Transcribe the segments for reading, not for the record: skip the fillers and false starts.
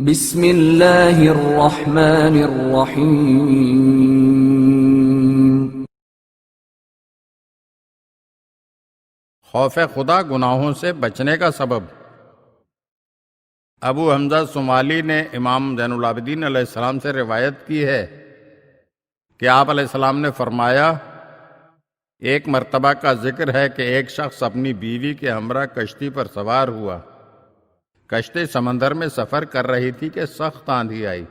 بسم اللہ الرحمن الرحیم۔ خوف خدا گناہوں سے بچنے کا سبب۔ ابو حمزہ صومالی نے امام زین العابدین علیہ السلام سے روایت کی ہے کہ آپ علیہ السلام نے فرمایا، ایک مرتبہ کا ذکر ہے کہ ایک شخص اپنی بیوی کے ہمراہ کشتی پر سوار ہوا۔ کشتی سمندر میں سفر کر رہی تھی کہ سخت آندھی آئی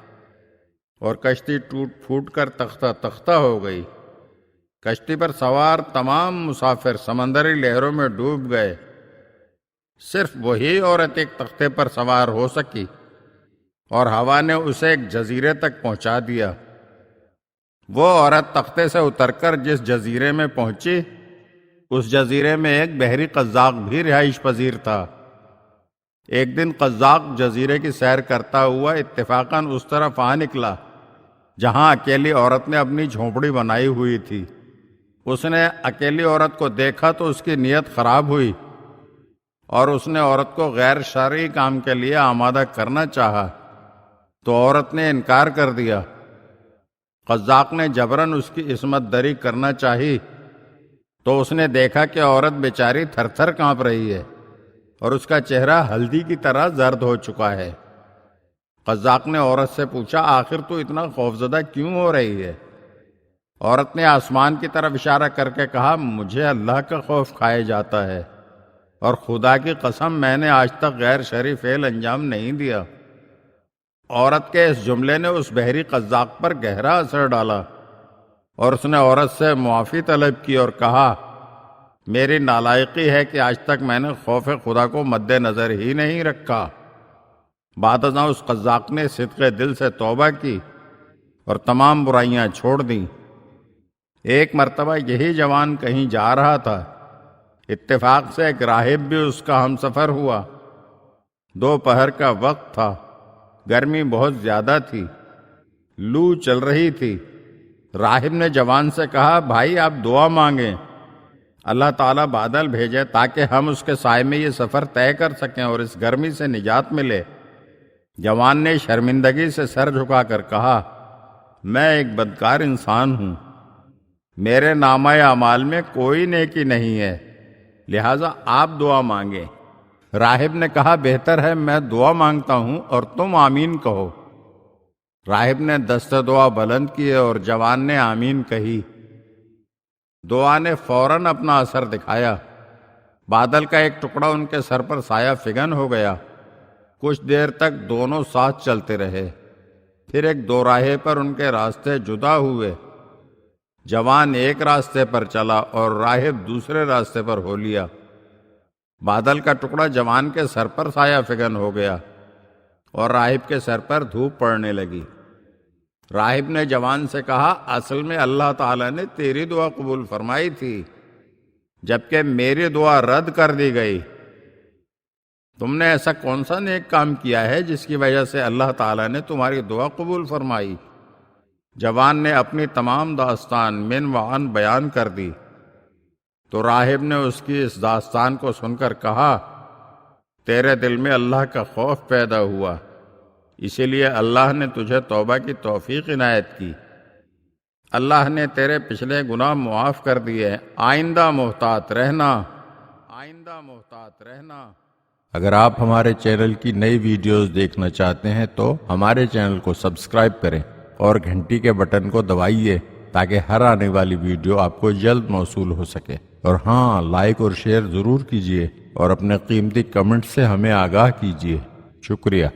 اور کشتی ٹوٹ پھوٹ کر تختہ تختہ ہو گئی۔ کشتی پر سوار تمام مسافر سمندری لہروں میں ڈوب گئے، صرف وہی عورت ایک تختے پر سوار ہو سکی اور ہوا نے اسے ایک جزیرے تک پہنچا دیا۔ وہ عورت تختے سے اتر کر جس جزیرے میں پہنچی، اس جزیرے میں ایک بحری قزاق بھی رہائش پذیر تھا۔ ایک دن قزاق جزیرے کی سیر کرتا ہوا اتفاقاً اس طرف آ نکلا جہاں اکیلی عورت نے اپنی جھونپڑی بنائی ہوئی تھی۔ اس نے اکیلی عورت کو دیکھا تو اس کی نیت خراب ہوئی اور اس نے عورت کو غیر شرعی کام کے لیے آمادہ کرنا چاہا، تو عورت نے انکار کر دیا۔ قزاق نے جبراً اس کی عصمت دری کرنا چاہی تو اس نے دیکھا کہ عورت بیچاری تھر تھر کانپ رہی ہے اور اس کا چہرہ ہلدی کی طرح زرد ہو چکا ہے۔ قزاق نے عورت سے پوچھا، آخر تو اتنا خوفزدہ کیوں ہو رہی ہے؟ عورت نے آسمان کی طرف اشارہ کر کے کہا، مجھے اللہ کا خوف کھائے جاتا ہے اور خدا کی قسم میں نے آج تک غیر شرعی فعل انجام نہیں دیا۔ عورت کے اس جملے نے اس بحری قزاق پر گہرا اثر ڈالا اور اس نے عورت سے معافی طلب کی اور کہا، میری نالائقی ہے کہ آج تک میں نے خوف خدا کو مد نظر ہی نہیں رکھا۔ بعد ازاں اس قزاق نے صدق دل سے توبہ کی اور تمام برائیاں چھوڑ دیں۔ ایک مرتبہ یہی جوان کہیں جا رہا تھا، اتفاق سے ایک راہب بھی اس کا ہمسفر ہوا۔ دوپہر کا وقت تھا، گرمی بہت زیادہ تھی، لو چل رہی تھی۔ راہب نے جوان سے کہا، بھائی آپ دعا مانگیں، اللہ تعالیٰ بادل بھیجے تاکہ ہم اس کے سائے میں یہ سفر طے کر سکیں اور اس گرمی سے نجات ملے۔ جوان نے شرمندگی سے سر جھکا کر کہا، میں ایک بدکار انسان ہوں، میرے نامہ اعمال میں کوئی نیکی نہیں ہے، لہٰذا آپ دعا مانگیں۔ راہب نے کہا، بہتر ہے میں دعا مانگتا ہوں اور تم آمین کہو۔ راہب نے دست دعا بلند کیے اور جوان نے آمین کہی۔ دعا نے فوراً اپنا اثر دکھایا، بادل کا ایک ٹکڑا ان کے سر پر سایہ فگن ہو گیا۔ کچھ دیر تک دونوں ساتھ چلتے رہے، پھر ایک دو راہے پر ان کے راستے جدا ہوئے۔ جوان ایک راستے پر چلا اور راہب دوسرے راستے پر ہو لیا۔ بادل کا ٹکڑا جوان کے سر پر سایہ فگن ہو گیا اور راہب کے سر پر دھوپ پڑنے لگی۔ راہب نے جوان سے کہا، اصل میں اللہ تعالیٰ نے تیری دعا قبول فرمائی تھی جبکہ میری دعا رد کر دی گئی۔ تم نے ایسا کون سا نیک کام کیا ہے جس کی وجہ سے اللہ تعالیٰ نے تمہاری دعا قبول فرمائی؟ جوان نے اپنی تمام داستان من وعن بیان کر دی تو راہب نے اس کی اس داستان کو سن کر کہا، تیرے دل میں اللہ کا خوف پیدا ہوا، اسی لیے اللہ نے تجھے توبہ کی توفیق عنایت کی۔ اللہ نے تیرے پچھلے گناہ معاف کر دیے، آئندہ محتاط رہنا، آئندہ محتاط رہنا۔ اگر آپ ہمارے چینل کی نئی ویڈیوز دیکھنا چاہتے ہیں تو ہمارے چینل کو سبسکرائب کریں اور گھنٹی کے بٹن کو دبائیے تاکہ ہر آنے والی ویڈیو آپ کو جلد موصول ہو سکے۔ اور ہاں، لائک اور شیئر ضرور کیجیے اور اپنے قیمتی کمنٹ سے ہمیں آگاہ کیجیے۔ شکریہ۔